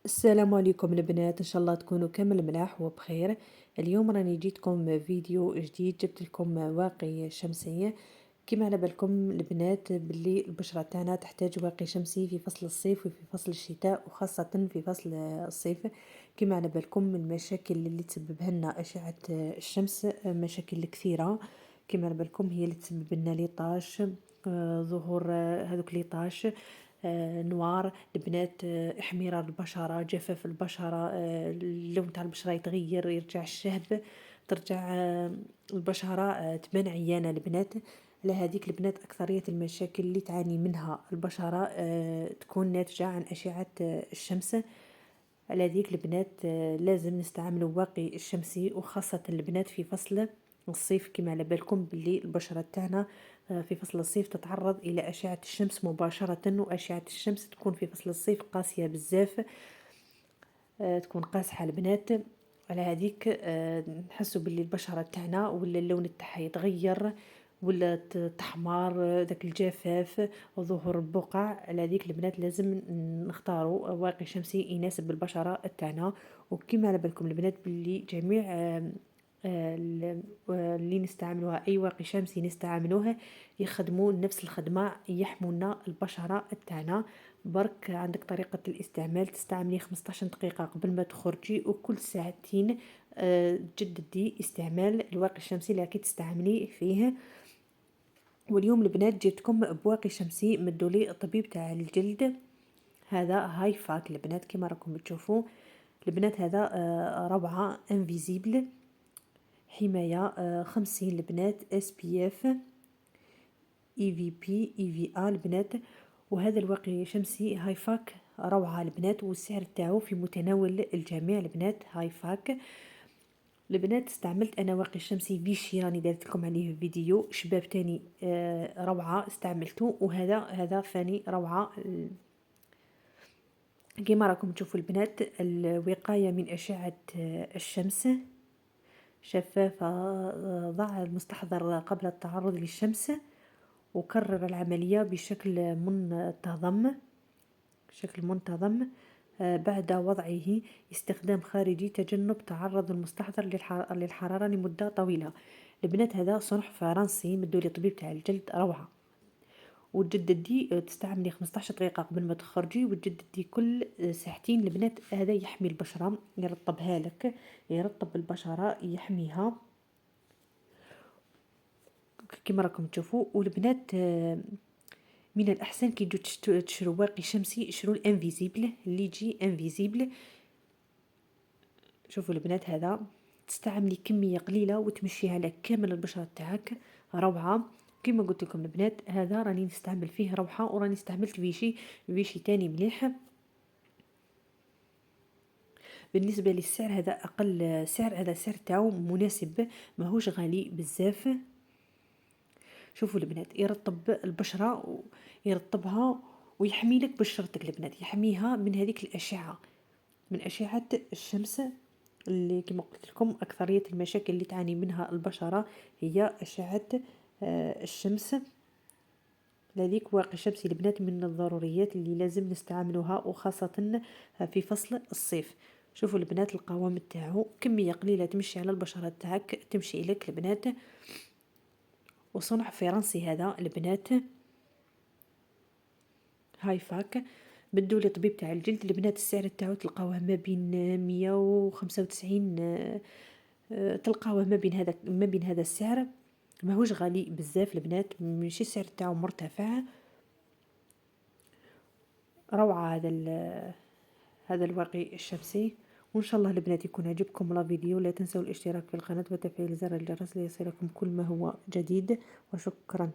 السلام عليكم البنات، ان شاء الله تكونوا كامل ملاح وبخير. اليوم راني جيتكم فيديو جديد، جبت لكم واقي شمسية. كما على بالكم البنات باللي البشرة تاعنا تحتاج واقي شمسي في فصل الصيف وفي فصل الشتاء، وخاصة في فصل الصيف. كما على بالكم المشاكل اللي تسببها لنا أشعة الشمس مشاكل كثيرة. كما على بالكم هي اللي تسبب لنا ليطاش، ظهور هذوك ليطاش، نوار البنات، احمرار البشرة، جفاف البشرة، اللون تاع البشرة يتغير، يرجع الشهب، ترجع البشرة تبان عيانة البنات. على هذيك البنات أكثرية المشاكل اللي تعاني منها البشرة تكون ناتجة عن أشعة الشمس. على هذيك البنات لازم نستعملوا واقي الشمسي، وخاصة البنات في فصل الصيف. كما على بالكم باللي البشرة تاعنا في فصل الصيف تتعرض إلى أشعة الشمس مباشرة، وأشعة الشمس تكون في فصل الصيف قاسية بزاف، تكون قاصحة البنات. على هذيك نحسوا باللي البشرة تاعنا ولا اللون تاعها يتغير، ولا تحمر، داك الجفاف وظهور البقع. على هذيك البنات لازم نختاروا واقي شمسي يناسب البشرة تاعنا. وكما على بالكم البنات باللي جميع اللي نستعملوها اي واقي شمسي نستعملوه يخدموا نفس الخدمة، يحمونا البشرة تاعنا. برك عندك طريقة الاستعمال، تستعملي 15 دقيقة قبل ما تخرجي، وكل ساعتين تجددي استعمال الواقي الشمسي اللي راكي تستعملي فيه. واليوم البنات جبتكم بواقي شمسي مدولي الطبيب تاع الجلد، هذا هاي فاك البنات كما راكم تشوفوا البنات. هذا روعة انفيزيبل، حماية 50 البنات، اس بي اف، اي في بي، اي في ا البنات. وهذا الواقي شمسي هاي فاك روعة البنات، والسعر تاعو في متناول الجميع البنات. هاي فاك البنات استعملت انا واقي شمسي فيشي، راني دارت لكم عليه فيديو. شباب تاني روعة استعملته، وهذا فاني روعة. كما راكم تشوفوا البنات الوقاية من أشعة الشمس شفافة، ضع المستحضر قبل التعرض للشمس، وكرر العملية بشكل منتظم بعد وضعه. استخدام خارجي، تجنب تعرض المستحضر للحرارة لمدة طويلة. البنات هذا صنع فرنسي مدولي طبيب تاع الجلد روعة. وتجددي تستعملي 15 دقيقة قبل ما تخرجي، وتجددي كل ساعتين البنات. هذا يحمي البشرة، يرطبها لك، يرطب البشرة، يحميها كما راكم تشوفوا. والبنات من الأحسن كي تجوا تشروا واقي شمسي شروا الانفيزيبل اللي يجي انفيزيبل. شوفوا البنات هذا تستعملي كمية قليلة وتمشيها على كامل البشرة تاعك، روعة. كما قلت لكم البنات هذا راني نستعمل فيه روعة، وراني استعملت فيشي تاني مليح. بالنسبة للسعر هذا أقل سعر، هذا سعر تاعو مناسب، ماهوش غالي بزاف. شوفوا البنات يرطب البشرة، يرطبها ويحمي لك بشرتك البنات، يحميها من هذيك الأشعة، من أشعة الشمس اللي كما قلت لكم أكثرية المشاكل اللي تعاني منها البشرة هي أشعة الشمس. لذلك واقي شمسي البنات من الضروريات اللي لازم نستعملوها، وخاصة في فصل الصيف. شوفوا البنات القوام تاعو كمية قليلة تمشي على البشرة تاعك، تمشي لك البنات. وصنع فرنسي هذا البنات، هاي فاك بدو لي طبيب تاع الجلد البنات. السعر تاعو تلقاوه ما بين 195، تلقاوه ما بين هذا السعر، ماهوش غالي بزاف البنات، ماشي السعر تاعو مرتفع. روعة هذا الواقي الشمسي. وان شاء الله البنات يكون عجبكم الفيديو. لا تنسوا الاشتراك في القناة وتفعيل زر الجرس ليصلكم كل ما هو جديد، وشكرا.